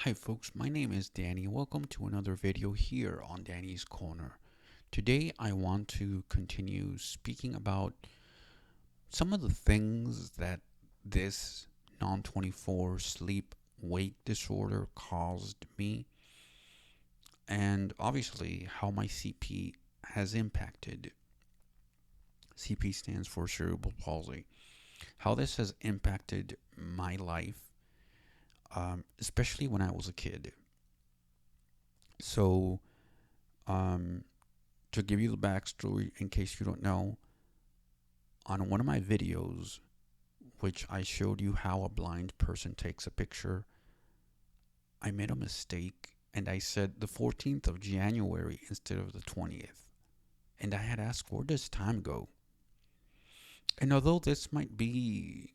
Hi folks, my name is Danny. Welcome to another video here on Danny's Corner. Today I want to continue speaking about some of the things that this non-24 sleep wake disorder caused me, and obviously how my CP has impacted. CP stands for cerebral palsy. How this has impacted my life, especially when I was a kid. So, um, to give you the backstory, in case you don't know, on one of my videos, which I showed you how a blind person takes a picture, I made a mistake and I said the 14th of January instead of the 20th. And I had asked, where does time go? And although this might be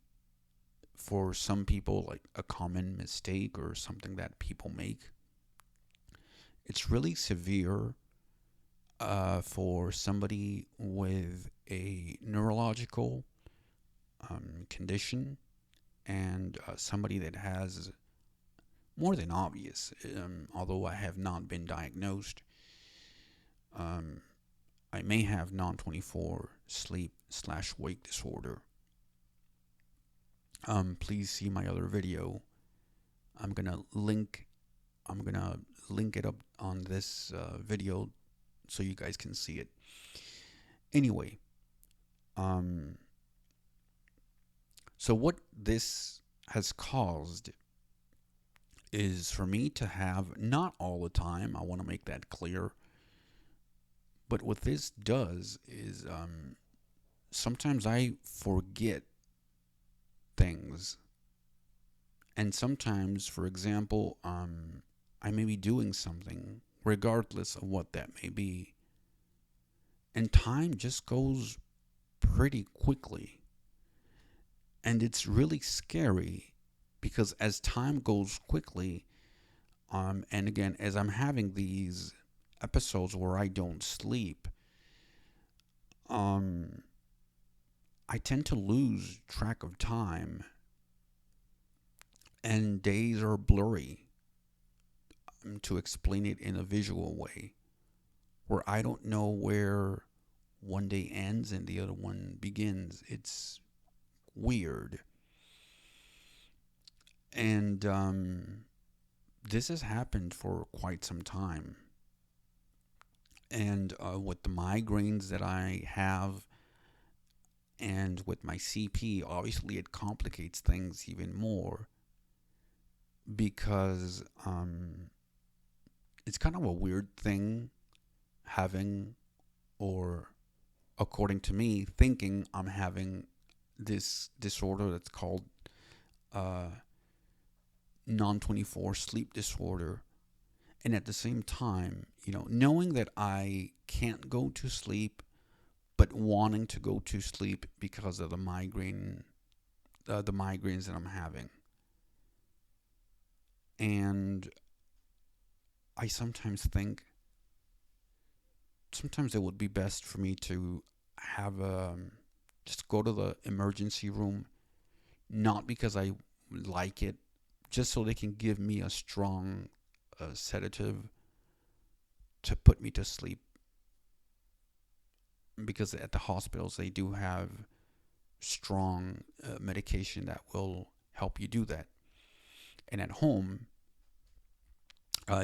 for some people like a common mistake or something that people make, it's really severe for somebody with a neurological condition and somebody that has more than obvious, although I have not been diagnosed. um, I may have non-24 sleep slash wake disorder. Please see my other video. I'm gonna link I'm gonna link it up on this video so you guys can see it. Anyway, um, so what this has caused is for me to have, not all the time, I want to make that clear, but what this does is sometimes I forget things. And sometimes, for example, I may be doing something, regardless of what that may be, and time just goes pretty quickly. And it's really scary because as time goes quickly, and again, as I'm having these episodes where I don't sleep, um, I tend to lose track of time and days are blurry, to explain it in a visual way, where I don't know where one day ends and the other one begins. It's weird. And this has happened for quite some time. And with the migraines that I have and with my CP, obviously it complicates things even more because it's kind of a weird thing having, or according to me, thinking I'm having this disorder that's called uh, non-24 sleep disorder. And at the same time, knowing that I can't go to sleep, but wanting to go to sleep because of the migraines that I'm having. And I sometimes think, sometimes it would be best for me to have just go to the emergency room, not because I like it, just so they can give me a strong sedative to put me to sleep. Because at the hospitals, they do have strong medication that will help you do that. And at home,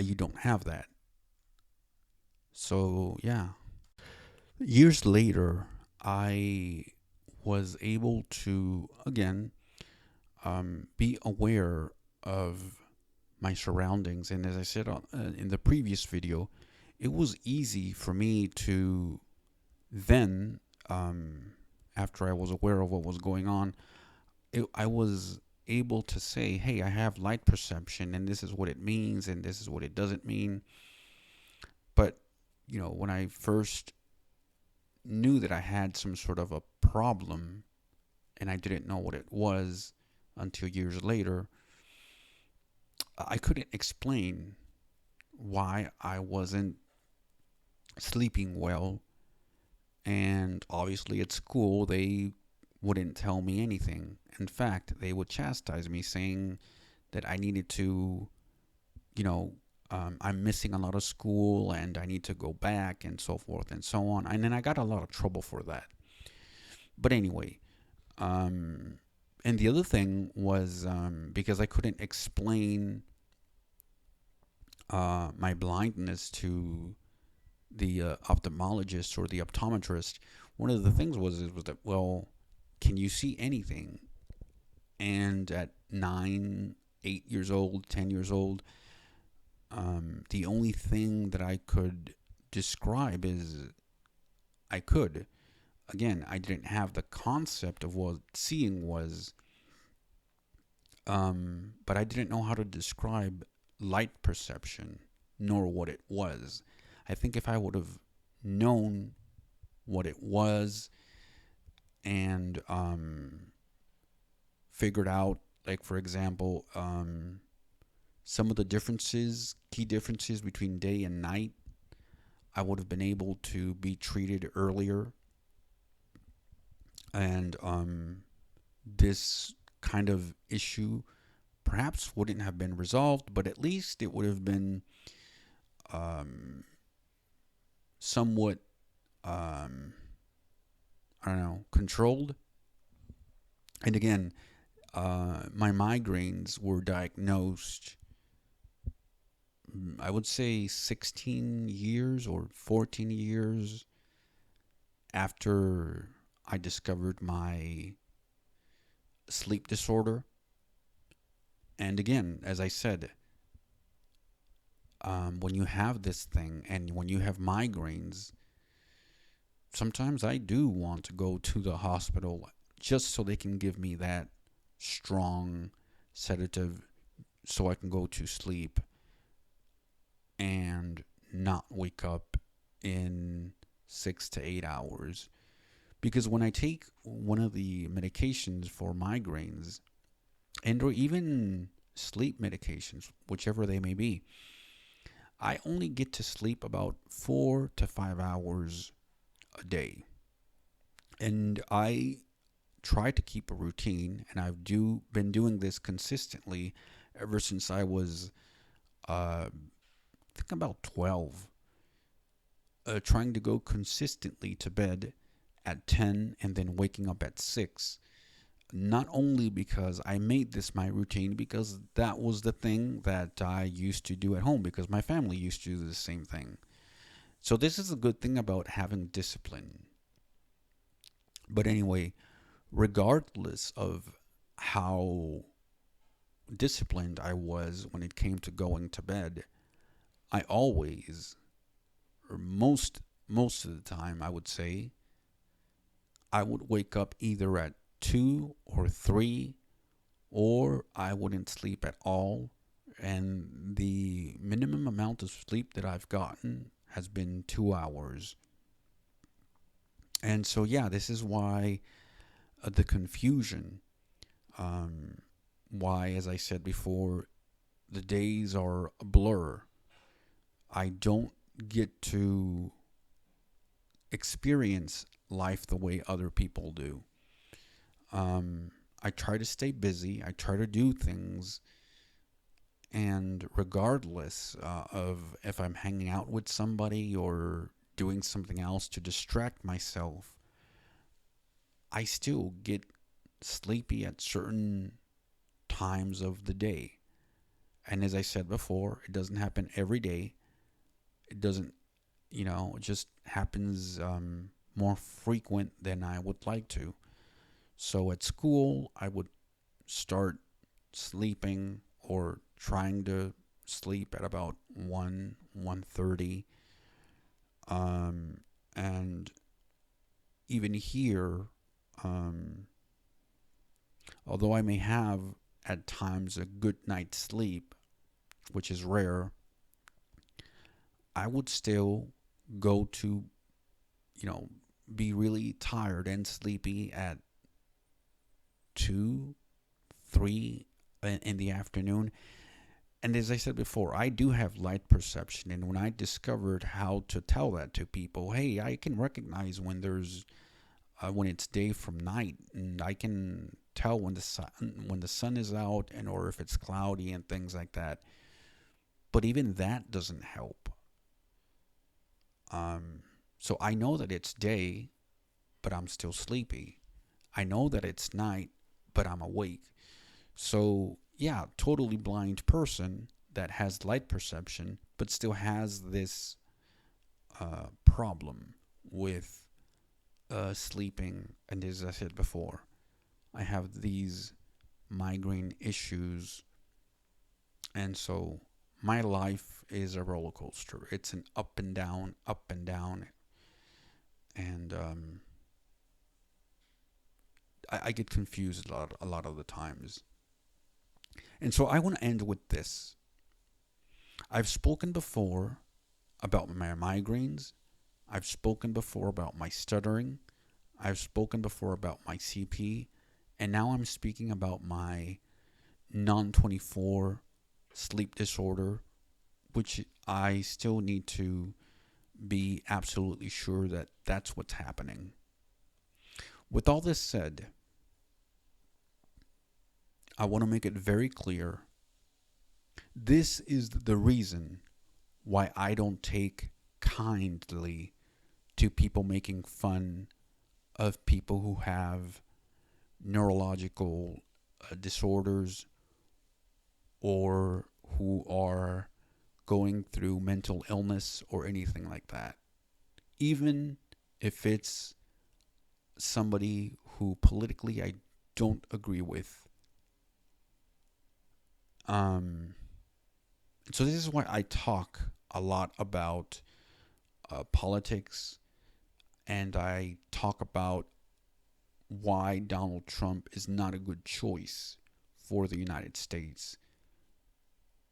you don't have that. So, yeah. Years later, I was able to, again, be aware of my surroundings. And as I said in the previous video, it was easy for me to then, after I was aware of what was going on, I was able to say, hey, I have light perception and this is what it means and this is what it doesn't mean. But, when I first knew that I had some sort of a problem and I didn't know what it was until years later, I couldn't explain why I wasn't sleeping well. And obviously at school, they wouldn't tell me anything. In fact, they would chastise me, saying that I needed to you know, I'm missing a lot of school and I need to go back and so forth and so on. And then I got a lot of trouble for that. But anyway, um, and the other thing was because I couldn't explain my blindness to the ophthalmologist or the optometrist. One of the things was that, well, can you see anything? And at 9, 8 years old, 10 years old, the only thing that I could describe is I could. Again, I didn't have the concept of what seeing was, but I didn't know how to describe light perception nor what it was. I think if I would have known what it was and figured out, like, for example, some of the differences, key differences between day and night, I would have been able to be treated earlier. And this kind of issue perhaps wouldn't have been resolved, but at least it would have been um, somewhat, um, I don't know, controlled. And again, my migraines were diagnosed, I would say, 16 years or 14 years after I discovered my sleep disorder. And again, as I said, when you have this thing and when you have migraines, sometimes I do want to go to the hospital just so they can give me that strong sedative so I can go to sleep and not wake up in 6 to 8 hours. Because when I take one of the medications for migraines, and or even sleep medications, whichever they may be, I only get to sleep about 4 to 5 hours a day. And I try to keep a routine, and been doing this consistently ever since I was, I think, about 12. Trying to go consistently to bed at 10 and then waking up at 6. Not only because I made this my routine, because that was the thing that I used to do at home, because my family used to do the same thing. So this is a good thing about having discipline. But anyway, regardless of how disciplined I was when it came to going to bed, I always, or most of the time, I would say, I would wake up either at 2 or 3, or I wouldn't sleep at all. And the minimum amount of sleep that I've gotten has been 2 hours. And so, yeah, this is why the confusion, um, why, as I said before, the days are a blur. I don't get to experience life the way other people do. Um, I try to stay busy. I try to do things, and regardless of if I'm hanging out with somebody or doing something else to distract myself, I still get sleepy at certain times of the day. And as I said before, it doesn't happen every day. It doesn't, it just happens more frequent than I would like to. So at school, I would start sleeping or trying to sleep at about 1:30. And even here, um, although I may have at times a good night's sleep, which is rare, I would still go to, you know, be really tired and sleepy at 2, 3 in the afternoon. And as I said before, I do have light perception. And when I discovered how to tell that to people, hey, I can recognize when it's day from night, and I can tell when the sun is out, and or if it's cloudy and things like that. But even that doesn't help. So I know that it's day, but I'm still sleepy. I know that it's night, but I'm awake. So, yeah, totally blind person that has light perception, but still has this problem with sleeping. And as I said before, I have these migraine issues. And so my life is a roller coaster. It's an up and down, up and down. And I get confused a lot of the times. And so I want to end with this. I've spoken before about my migraines. I've spoken before about my stuttering. I've spoken before about my CP. And now I'm speaking about my non 24 sleep disorder, which I still need to be absolutely sure that that's what's happening. With all this said, I want to make it very clear. This is the reason why I don't take kindly to people making fun of people who have neurological disorders or who are going through mental illness or anything like that. Even if it's somebody who politically I don't agree with. So this is why I talk a lot about politics, and I talk about why Donald Trump is not a good choice for the United States,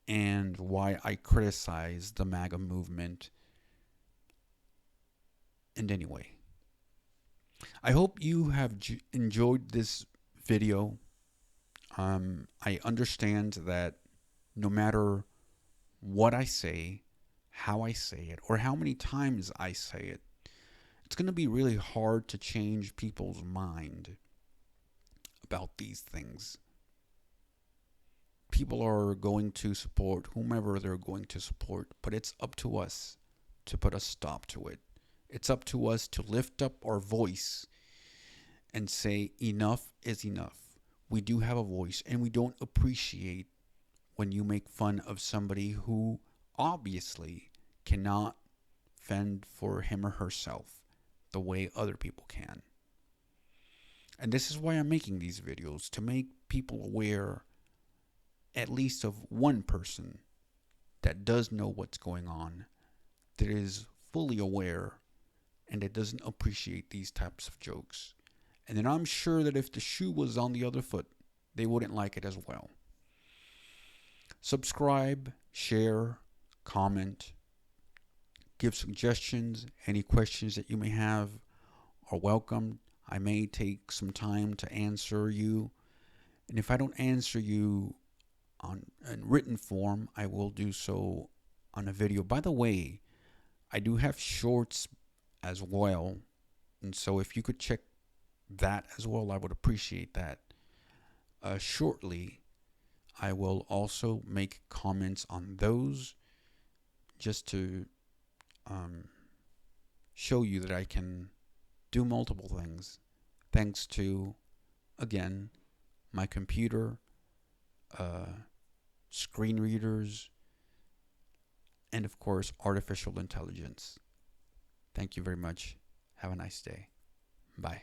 and why I criticize the MAGA movement. And anyway, I hope you have enjoyed this video. I understand that no matter what I say, how I say it, or how many times I say it, it's going to be really hard to change people's mind about these things. People are going to support whomever they're going to support, but it's up to us to put a stop to it. It's up to us to lift up our voice and say enough is enough. We do have a voice, and we don't appreciate when you make fun of somebody who obviously cannot fend for him or herself the way other people can. And this is why I'm making these videos, to make people aware at least of one person that does know what's going on, that is fully aware, and that doesn't appreciate these types of jokes. And then I'm sure that if the shoe was on the other foot, they wouldn't like it as well. Subscribe, share, comment, give suggestions. Any questions that you may have are welcome. I may take some time to answer you. And if I don't answer you in written form, I will do so on a video. By the way, I do have shorts as well. And so if you could check that as well, I would appreciate that. Shortly, I will also make comments on those just to show you that I can do multiple things thanks to, again, my computer, screen readers, and of course, artificial intelligence. Thank you very much. Have a nice day. Bye.